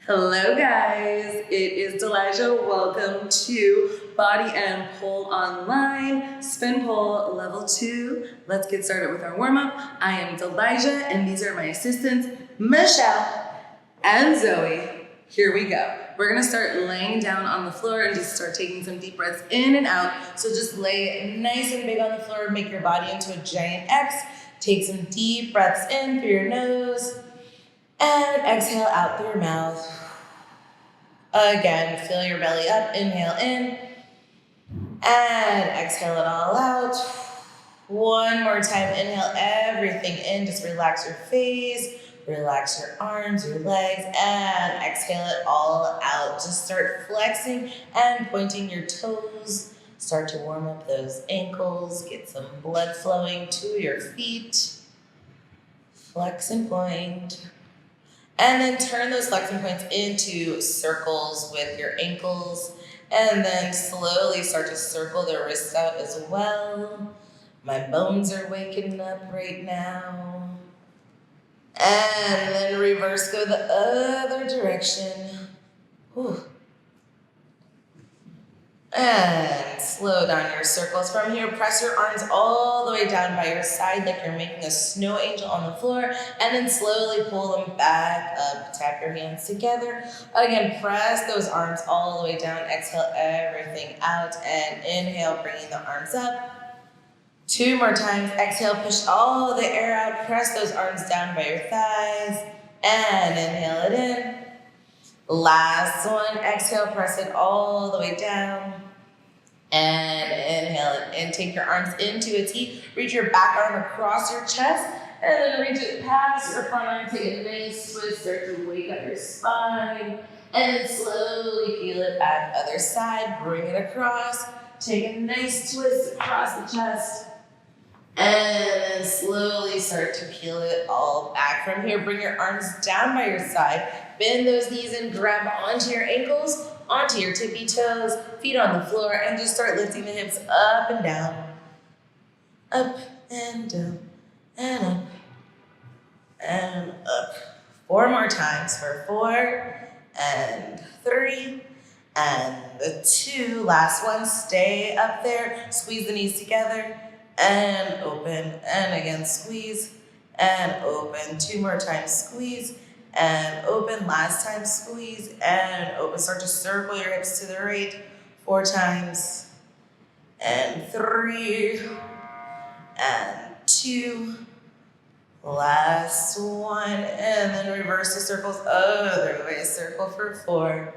Hello guys, it is Dalijah. Welcome to Body and Pole Online, Spin Pole Level 2. Let's get started with our warm-up. I am Dalijah and these are my assistants, Michelle and Zoe. Here we go. We're gonna start laying down on the floor and just start taking some deep breaths in and out. So just lay nice and big on the floor, make your body into a giant X. Take some deep breaths in through your nose and exhale out through your mouth. Again, fill your belly up, inhale in, and exhale it all out. One more time, inhale everything in, just relax your face, relax your arms, your legs, and exhale it all out. Just start flexing and pointing your toes. Start to warm up those ankles, get some blood flowing to your feet. Flex and point. And then turn those flexing points into circles with your ankles. And then slowly start to circle the wrists out as well. My bones are waking up right now. And then reverse, go the other direction. Whew. And slow down your circles. From here, press your arms all the way down by your side like you're making a snow angel on the floor. And then slowly pull them back up. Tap your hands together. Again, press those arms all the way down. Exhale everything out. And inhale, bringing the arms up. 2 more times. Exhale, push all the air out. Press those arms down by your thighs. And inhale it in. Last one, exhale, press it all the way down. And inhale it in. Take your arms into a T. Reach your back arm across your chest. And then reach it past your front arm. Take a nice twist. Start to wake up your spine. And then slowly peel it back. Other side. Bring it across. Take a nice twist across the chest. And then slowly start to peel it all back. From here, bring your arms down by your side. Bend those knees and grab onto your ankles, onto your tippy toes, feet on the floor, and just start lifting the hips up and down. Up and down, and up, and up. 4 more times for 4, and 3, and 2. Last one, stay up there. Squeeze the knees together. And open, and again squeeze, and open. 2 more times, squeeze, and open. Last time, squeeze, and open. Start to circle your hips to the right 4 times, and 3, and 2. Last one, and then reverse the circles other way. Circle for 4,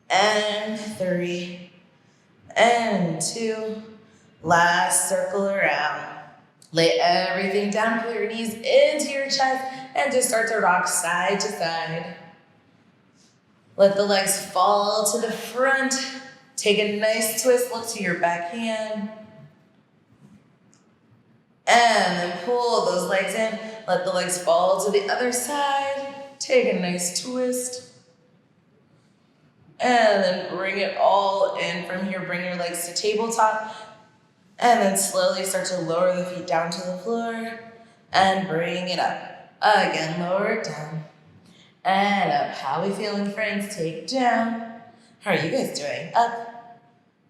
and 3, and 2. Last circle around. Lay everything down, pull your knees into your chest, and just start to rock side to side. Let the legs fall to the front. Take a nice twist, look to your back hand. And then pull those legs in. Let the legs fall to the other side. Take a nice twist. And then bring it all in. From here, bring your legs to tabletop. And then slowly start to lower the feet down to the floor and bring it up. Again, lower it down and up. How are we feeling, friends? Take it down. How are you guys doing? Up.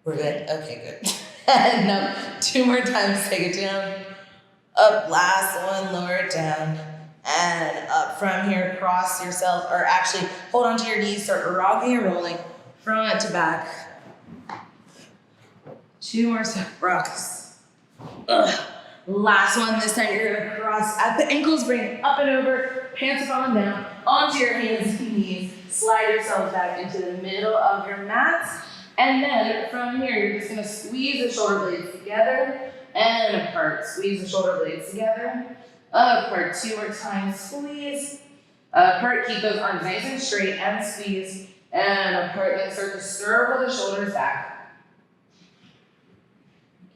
We're good? Okay, good. And up. 2 more times. Take it down. Up. Last one. Lower it down and up. From here, cross yourself, or actually hold onto your knees. Start rocking and rolling front to back. 2 more rocks. Last one. This time you're gonna cross at the ankles, bring it up and over, pants are falling down, onto your hands and knees. Slide yourself back into the middle of your mats. And then from here, you're just gonna squeeze the shoulder blades together and apart. Squeeze the shoulder blades together, apart. 2 more times, squeeze, apart. Keep those arms nice and straight and squeeze, and apart. Then start to circle the shoulders back.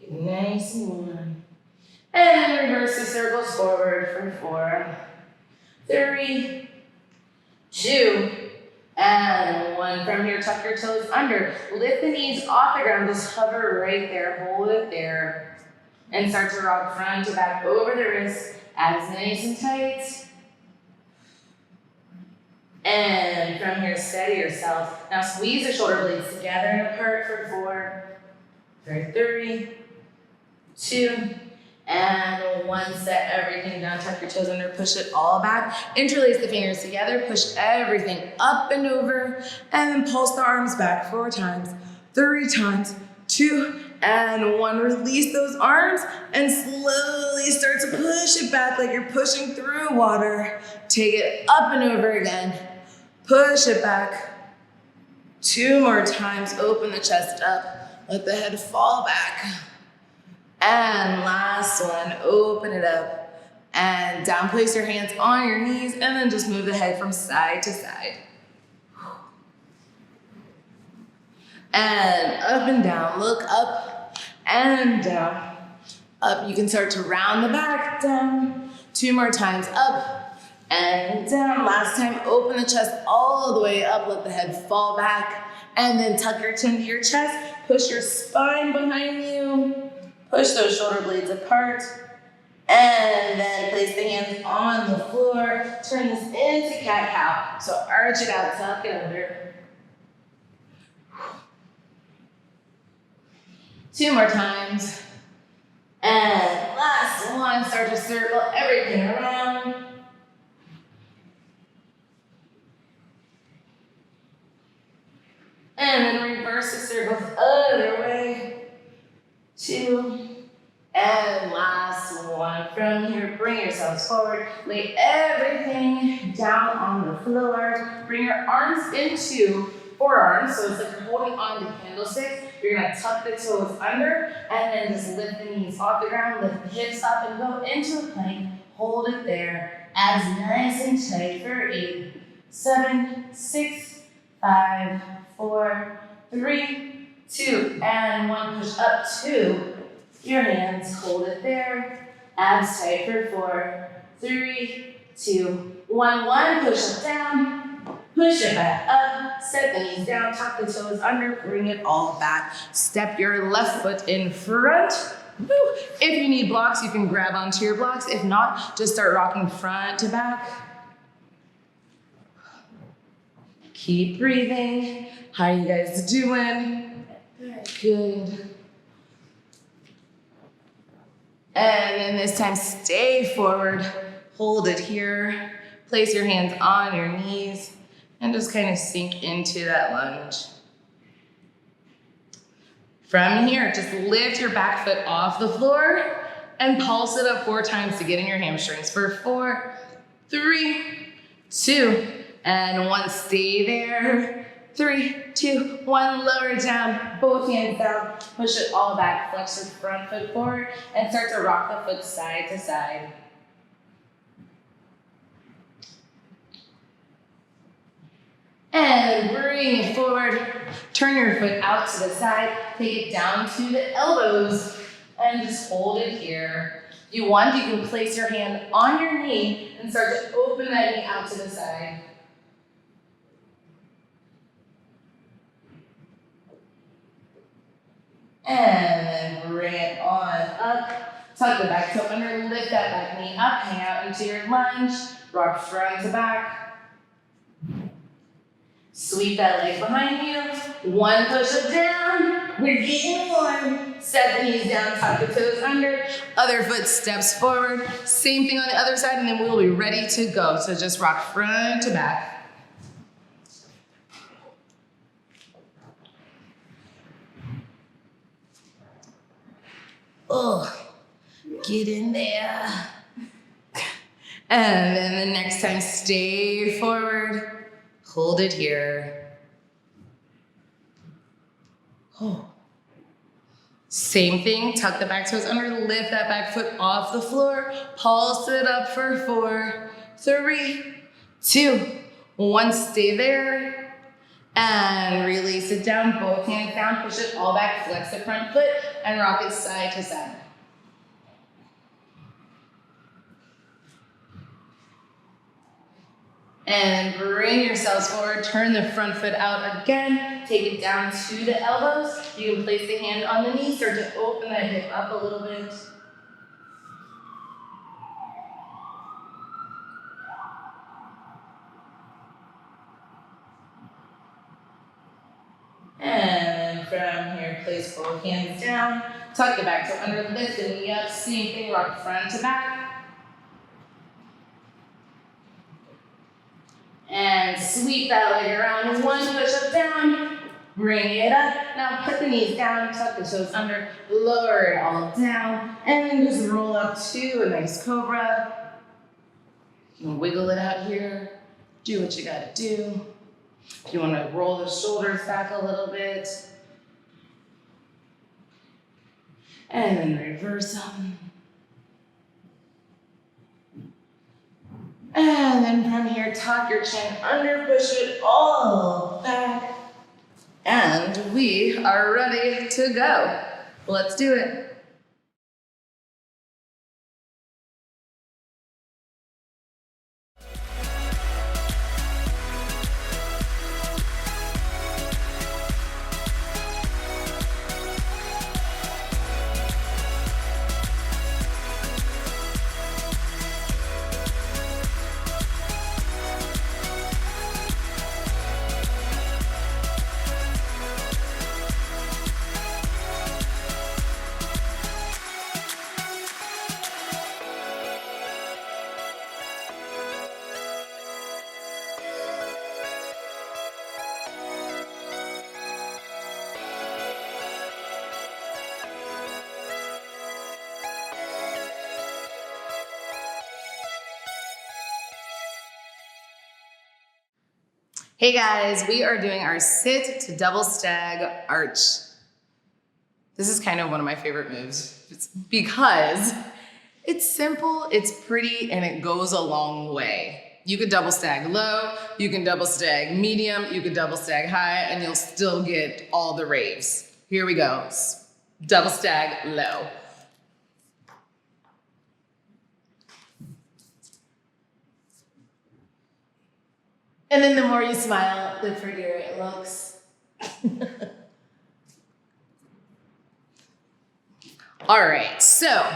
Nice and warm. And then reverse the circles forward for 4, 3, 2, and 1. From here, tuck your toes under. Lift the knees off the ground. Just hover right there. Hold it there. And start to rock front to back over the wrists. Abs nice and tight. And from here, steady yourself. Now squeeze the shoulder blades together and apart for 4, for 3, 2, and 1. Set everything down, tuck your toes under, push it all back. Interlace the fingers together, push everything up and over, and then pulse the arms back 4 times, 3 times, 2, and 1. Release those arms and slowly start to push it back like you're pushing through water. Take it up and over again. Push it back. 2 more times. Open the chest up. Let the head fall back. And last one. Open it up and down. Place your hands on your knees and then just move the head from side to side. And up and down. Look up and down. Up. You can start to round the back. Down. 2 more times. Up and down. Last time, open the chest all the way up. Let the head fall back. And then tuck your chin to your chest. Push your spine behind you. Push those shoulder blades apart. And then place the hands on the floor. Turn this into cat-cow. So arch it out, tuck it under. 2 more times. And last one, start to circle everything around. And then reverse the circles other way. 2. And last one. From here, bring yourselves forward. Lay everything down on the floor. Bring your arms into forearms. So it's like you're holding on to candlesticks. You're gonna tuck the toes under and then just lift the knees off the ground, lift the hips up and go into a plank. Hold it there. Abs nice and tight for 8, 7, 6, 5, 4, 3, 2, and 1. Push up to your hands. Hold it there. Abs tight for 4, 3, 2, 1. Push it down. Push it back up. Set the knees down. Tuck the toes under. Bring it all back. Step your left foot in front. Woo. If you need blocks, you can grab onto your blocks. If not, just start rocking front to back. Keep breathing. How are you guys doing? Good. And then this time, stay forward. Hold it here. Place your hands on your knees and just kind of sink into that lunge. From here, just lift your back foot off the floor and pulse it up 4 times to get in your hamstrings. For 4, 3, 2, and 1. Stay there. 3, 2, 1. Lower it down. Both hands down. Push it all back. Flex your front foot forward and start to rock the foot side to side. And bring it forward. Turn your foot out to the side. Take it down to the elbows and just hold it here. If you want, you can place your hand on your knee and start to open that knee out to the side. And then bring it on up. Tuck the back toe under, lift that back knee up, hang out into your lunge. Rock front to back. Sweep that leg behind you. 1 push-up down. We're getting warm. Set the knees down, tuck the toes under. Other foot steps forward. Same thing on the other side, and then we'll be ready to go. So just rock front to back. Oh, get in there. And then the next time, stay forward. Hold it here. Oh. Same thing, tuck the back toes under, lift that back foot off the floor, pulse it up for 4, 3, 2, 1. Stay there. And release it down, both hands down, push it all back, flex the front foot, and rock it side to side. And bring yourselves forward, turn the front foot out again, take it down to the elbows. You can place the hand on the knee, start to open that hip up a little bit. from here, place both hands down. Tuck it back. So under, lift the knee up. Same thing, rock front to back. And sweep that leg around. One push-up down. Bring it up. Now put the knees down, tuck the toes under, lower it all down, and then just roll up to a nice cobra. You can wiggle it out here. Do what you gotta do. If you wanna roll the shoulders back a little bit. And then reverse them. And then from here, tuck your chin under, push it all back. And we are ready to go. Let's do it. Hey guys, we are doing our sit to double stag arch. This is kind of one of my favorite moves. It's because it's simple, it's pretty, and it goes a long way. You could double stag low, you can double stag medium, you could double stag high, and you'll still get all the raves. Here we go. Double stag low. And then the more you smile, the prettier it looks. All right, so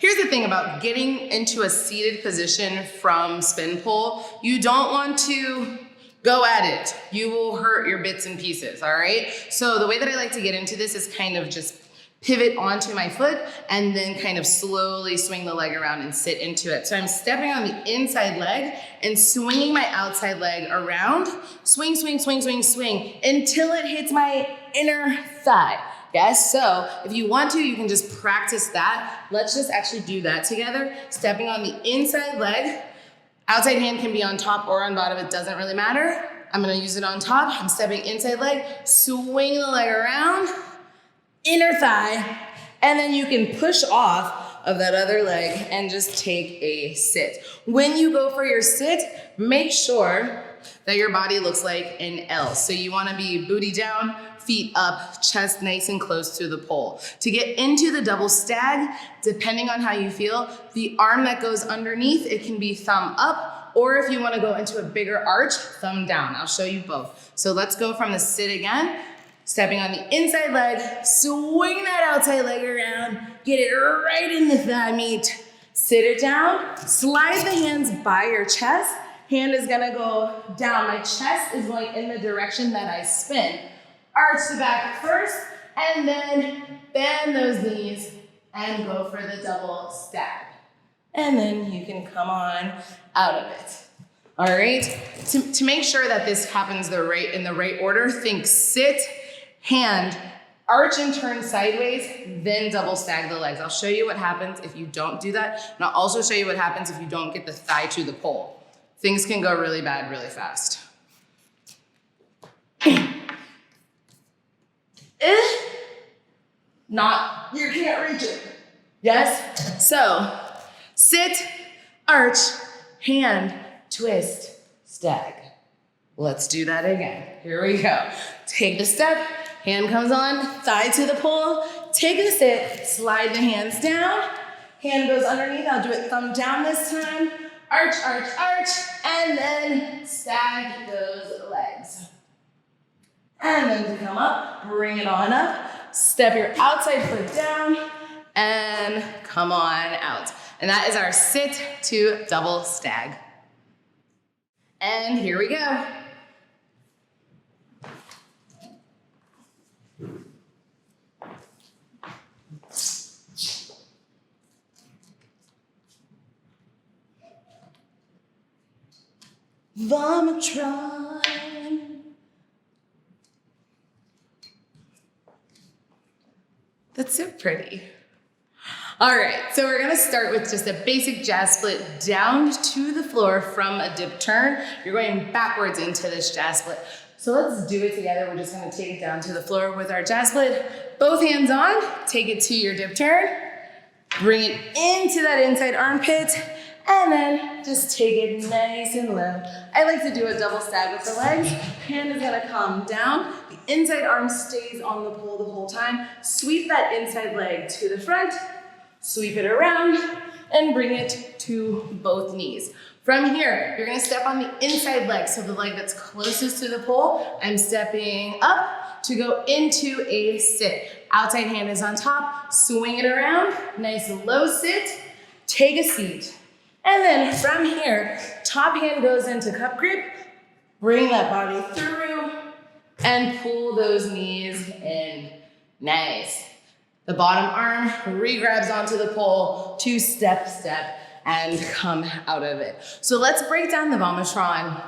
here's the thing about getting into a seated position from spin pole. You don't want to go at it. You will hurt your bits and pieces, all right? So the way that I like to get into this is kind of just pivot onto my foot and then kind of slowly swing the leg around and sit into it. So I'm stepping on the inside leg and swinging my outside leg around. Swing, swing, swing, swing, swing until it hits my inner thigh. Yes, so if you want to, you can just practice that. Let's just actually do that together. Stepping on the inside leg. Outside hand can be on top or on bottom, it doesn't really matter. I'm gonna use it on top. I'm stepping inside leg, swing the leg around, inner thigh, and then you can push off of that other leg and just take a sit. When you go for your sit, make sure that your body looks like an L. So you wanna be booty down, feet up, chest nice and close to the pole. To get into the double stag, depending on how you feel, the arm that goes underneath, it can be thumb up, or if you wanna go into a bigger arch, thumb down. I'll show you both. So let's go from the sit again. Stepping on the inside leg, swing that outside leg around, get it right in the thigh meat. Sit it down, slide the hands by your chest. Hand is gonna go down. My chest is going in the direction that I spin. Arch the back first, and then bend those knees and go for the double stag. And then you can come on out of it. All right, to make sure that this happens in the right order, think sit, hand, arch and turn sideways, then double stag the legs. I'll show you what happens if you don't do that, and I'll also show you what happens if you don't get the thigh to the pole. Things can go really bad really fast. Not, you can't reach it. Yes? So, sit, arch, hand, twist, stag. Let's do that again. Here we go. Take the step, hand comes on, thigh to the pole, take the sit, slide the hands down, hand goes underneath, I'll do it thumb down this time, arch, arch, arch, and then stag those legs. And then to come up, bring it on up, step your outside foot down, and come on out. And that is our sit to double stag. And here we go. Vomitron. That's so pretty. All right, so we're gonna start with just a basic jazz split down to the floor from a dip turn. You're going backwards into this jazz split. So let's do it together. We're just gonna take it down to the floor with our jazz split. Both hands on, take it to your dip turn. Bring it into that inside armpit, and then just take it nice and low. I like to do a double stag with the legs. Hand is gonna come down. The inside arm stays on the pole the whole time. Sweep that inside leg to the front, sweep it around, and bring it to both knees. From here, you're gonna step on the inside leg, so the leg that's closest to the pole. I'm stepping up to go into a sit. Outside hand is on top, swing it around, nice low sit, take a seat. And then from here, top hand goes into cup grip, bring that body through, and pull those knees in. Nice. The bottom arm re-grabs onto the pole, to step, and come out of it. So let's break down the Vomitron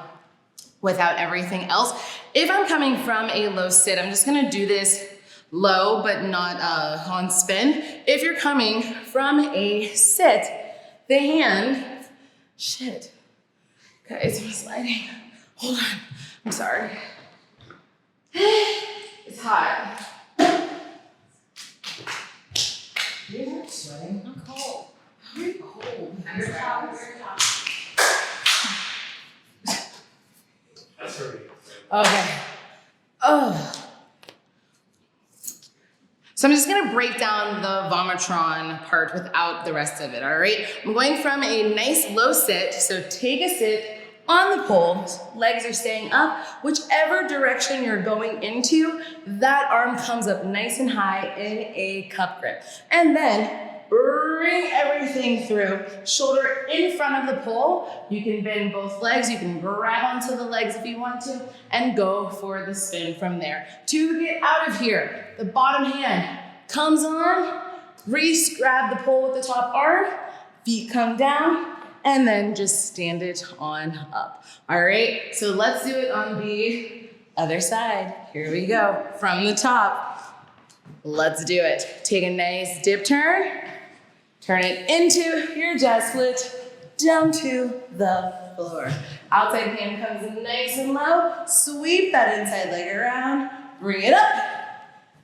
without everything else. If I'm coming from a low sit, I'm just gonna do this low, but not on spin. If you're coming from a sit, the hand, guys, I'm sliding. Hold on, I'm sorry. It's hot. You're not sweating. I'm cold. You're cold. You're hot. That's right. Okay. Oh. So I'm just gonna break down the Vomitron part without the rest of it, all right? I'm going from a nice low sit, so take a sit on the pole, legs are staying up. Whichever direction you're going into, that arm comes up nice and high in a cup grip. And then bring everything through, shoulder in front of the pole. You can bend both legs, you can grab onto the legs if you want to, and go for the spin from there. To get out of here, the bottom hand comes on, grab the pole with the top arm, feet come down, and then just stand it on up. All right, so let's do it on the other side. Here we go, from the top. Let's do it. Take a nice dip turn, turn it into your jazz split, down to the floor. Outside hand comes in nice and low, sweep that inside leg around, bring it up,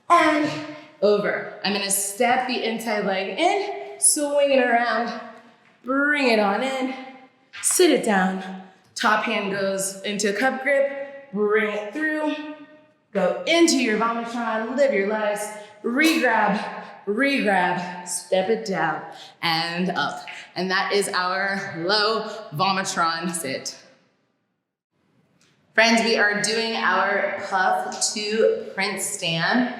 and over. I'm gonna step the inside leg in, swing it around, bring it on in, sit it down. Top hand goes into cup grip, bring it through, go into your Vomitron, live your lives, re-grab, step it down and up. And that is our low Vomitron sit. Friends, we are doing our puff to print stand.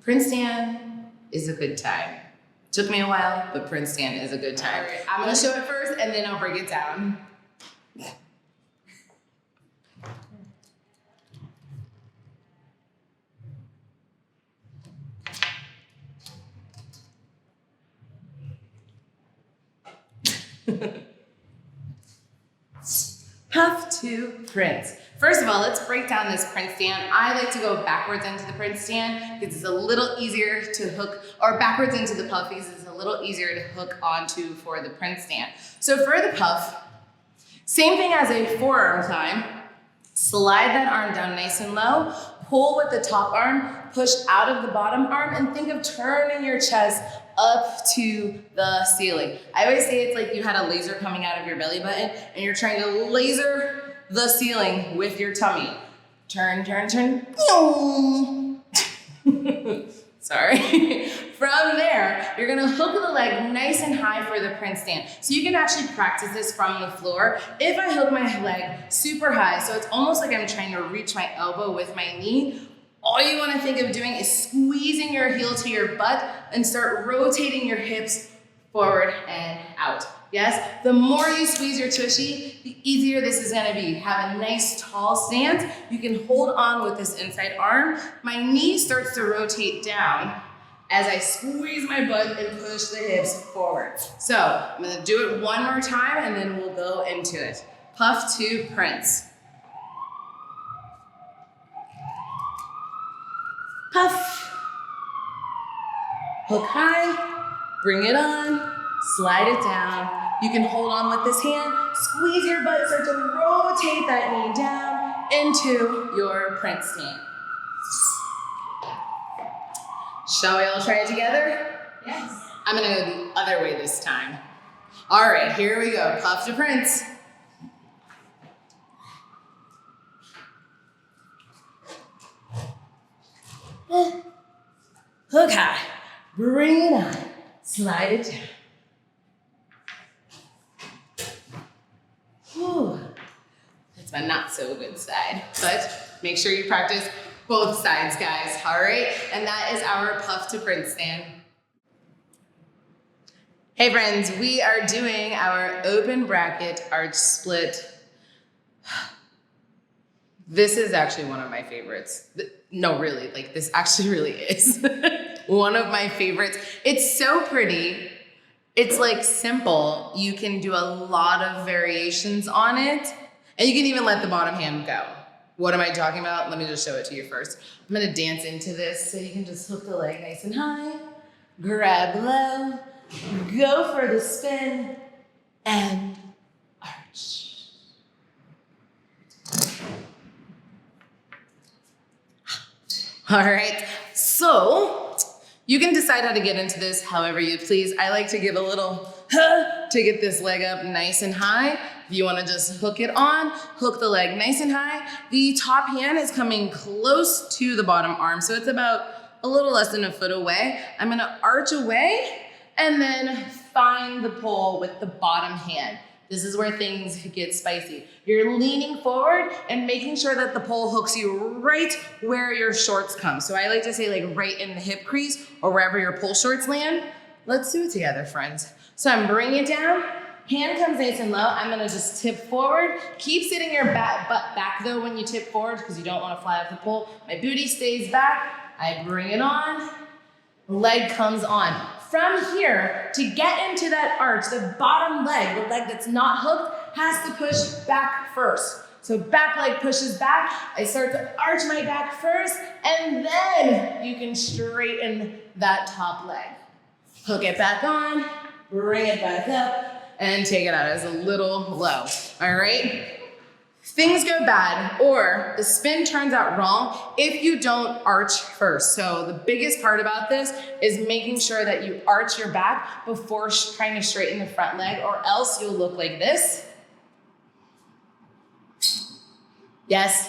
Print stand is a good time. Took me a while, but print stand is a good time. Right, I'm gonna show it first and then I'll break it down. Puff to print. First of all, let's break down this print stand. I like to go backwards into the print stand because it's a little easier to hook, or backwards into the puff because it's a little easier to hook onto for the print stand. So for the puff, same thing as a forearm climb. Slide that arm down nice and low, pull with the top arm, push out of the bottom arm, and think of turning your chest up to the ceiling. I always say it's like you had a laser coming out of your belly button and you're trying to laser the ceiling with your tummy. Turn. Sorry. From there, you're gonna hook the leg nice and high for the print stand. So you can actually practice this from the floor. If I hook my leg super high, so it's almost like I'm trying to reach my elbow with my knee, all you wanna think of doing is squeezing your heel to your butt and start rotating your hips forward and out. Yes, the more you squeeze your tushy, the easier this is gonna be. Have a nice tall stance. You can hold on with this inside arm. My knee starts to rotate down as I squeeze my butt and push the hips forward. So I'm gonna do it one more time and then we'll go into it. puff to prince. Puff. Hook high, bring it on, slide it down. You can hold on with this hand, squeeze your butt, start to rotate that knee down into your prince stand. Shall we all try it together? Yes. I'm gonna go the other way this time. All right, here we go, puff to prince. Hook high, bring it on, slide it down. Whew. That's my not so good side, but make sure you practice both sides, guys, all right? And that is our puff to prince stand. Hey friends, we are doing our open bracket arch split. This is actually one of my favorites. No, really, like this actually really is one of my favorites. It's so pretty. It's like simple. You can do a lot of variations on it, and you can even let the bottom hand go. What am I talking about? Let me just show it to you first. I'm gonna dance into this so you can just hook the leg nice and high, grab low, go for the spin, and arch. All right, so you can decide how to get into this however you please. I like to give a little to get this leg up nice and high. If you wanna just hook it on, hook the leg nice and high. The top hand is coming close to the bottom arm, so it's about a little less than a foot away. I'm gonna arch away and then find the pole with the bottom hand. This is where things get spicy. You're leaning forward and making sure that the pole hooks you right where your shorts come. So I like to say like right in the hip crease or wherever your pole shorts land. Let's do it together, friends. So I'm bringing it down, hand comes nice and low. I'm gonna just tip forward. Keep sitting your butt back though when you tip forward because you don't wanna fly off the pole. My booty stays back. I bring it on, leg comes on. From here, to get into that arch, the bottom leg, the leg that's not hooked, has to push back first. So back leg pushes back. I start to arch my back first, and then you can straighten that top leg. Hook it back on, bring it back up, and take it out as a little low, all right? Things go bad or the spin turns out wrong if you don't arch first. So the biggest part about this is making sure that you arch your back before trying to straighten the front leg, or else you'll look like this. Yes,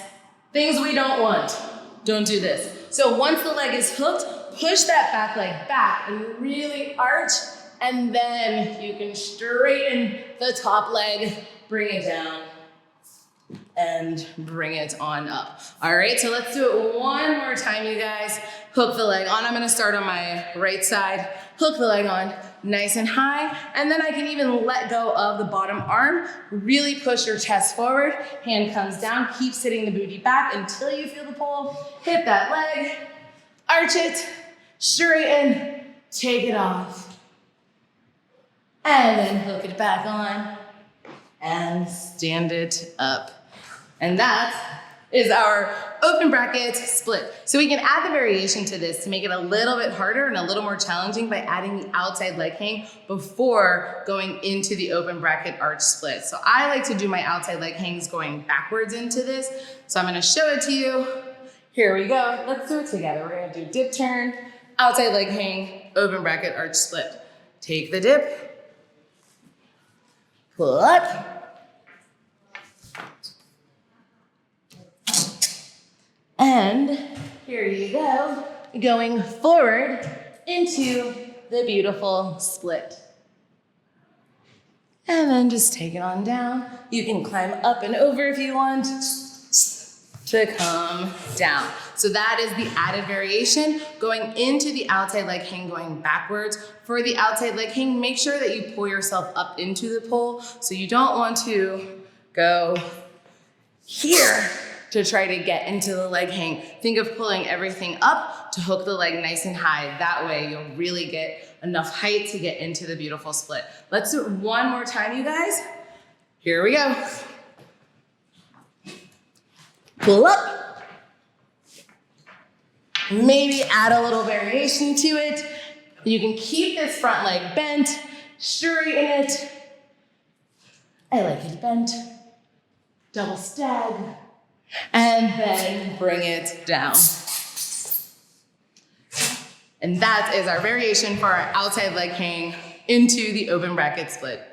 things we don't want. Don't do this. So once the leg is hooked, push that back leg back and really arch, and then you can straighten the top leg, bring it down, and bring it on up. All right, so let's do it one more time, you guys. Hook the leg on. I'm gonna start on my right side. Hook the leg on, nice and high. And then I can even let go of the bottom arm. Really push your chest forward. Hand comes down. Keep sitting the booty back until you feel the pole. Hit that leg, arch it, straighten, take it off. And then hook it back on and stand it up. And that is our open bracket split. So we can add the variation to this to make it a little bit harder and a little more challenging by adding the outside leg hang before going into the open bracket arch split. So I like to do my outside leg hangs going backwards into this. So I'm gonna show it to you. Here we go. Let's do it together. We're gonna do dip turn, outside leg hang, open bracket arch split. Take the dip, pull up, and here you go, going forward into the beautiful split. And then just take it on down. You can climb up and over if you want to come down. So that is the added variation going into the outside leg hang going backwards. For the outside leg hang, make sure that you pull yourself up into the pole. So you don't want to go here to try to get into the leg hang. Think of pulling everything up to hook the leg nice and high. That way you'll really get enough height to get into the beautiful split. Let's do it one more time, you guys. Here we go. pull up. Maybe add a little variation to it. You can keep this front leg bent, straighten it. I like it bent. Double stag. And then bring it down. And that is our variation for our outside leg hang into the open bracket split.